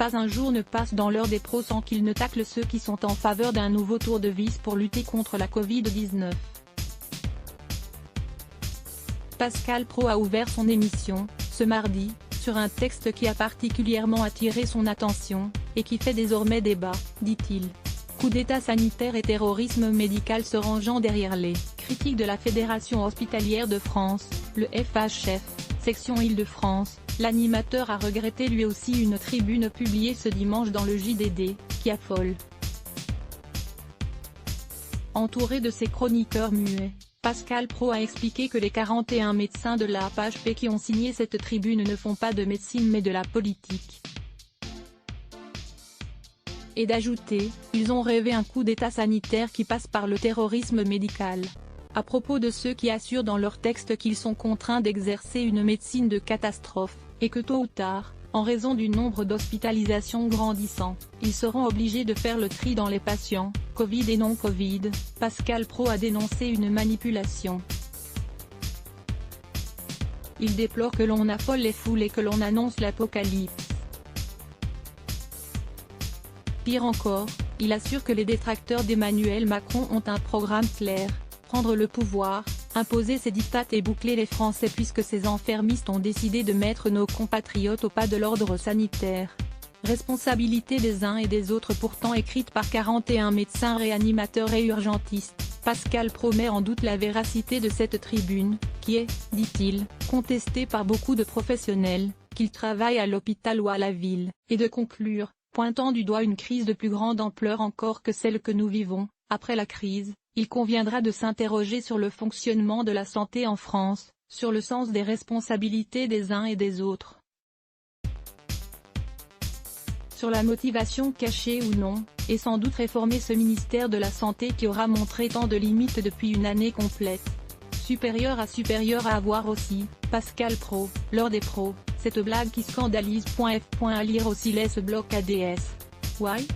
Pas un jour ne passe dans l'heure des pros sans qu'ils ne taclent ceux qui sont en faveur d'un nouveau tour de vis pour lutter contre la Covid-19. Pascal Praud a ouvert son émission, ce mardi, sur un texte qui a particulièrement attiré son attention, et qui fait désormais débat, dit-il. Coup d'état sanitaire et terrorisme médical se rangeant derrière les critiques de la Fédération hospitalière de France, le FHF, section Île-de-France, l'animateur a regretté lui aussi une tribune publiée ce dimanche dans le JDD, qui affole. Entouré de ses chroniqueurs muets, Pascal Praud a expliqué que les 41 médecins de la PHP qui ont signé cette tribune ne font pas de médecine mais de la politique. Et d'ajouter, ils ont rêvé un coup d'état sanitaire qui passe par le terrorisme médical. À propos de ceux qui assurent dans leur texte qu'ils sont contraints d'exercer une médecine de catastrophe, et que tôt ou tard, en raison du nombre d'hospitalisations grandissant, ils seront obligés de faire le tri dans les patients, Covid et non-Covid, Pascal Praud a dénoncé une manipulation. Il déplore que l'on affole les foules et que l'on annonce l'apocalypse. Pire encore, il assure que les détracteurs d'Emmanuel Macron ont un programme clair, prendre le pouvoir, imposer ses diktats et boucler les Français puisque ces enfermistes ont décidé de mettre nos compatriotes au pas de l'ordre sanitaire. Responsabilité des uns et des autres pourtant écrite par 41 médecins réanimateurs et urgentistes, Pascal Praud met en doute la véracité de cette tribune, qui est, dit-il, contestée par beaucoup de professionnels, qu'ils travaillent à l'hôpital ou à la ville, et de conclure, pointant du doigt une crise de plus grande ampleur encore que celle que nous vivons, après la crise, il conviendra de s'interroger sur le fonctionnement de la santé en France, sur le sens des responsabilités des uns et des autres. Sur la motivation cachée ou non, et sans doute réformer ce ministère de la Santé qui aura montré tant de limites depuis une année complète. Supérieur à avoir aussi, Pascal Praud, l'heure des pros, cette blague qui scandalise.f. À lire aussi laisse bloc ADS. Why?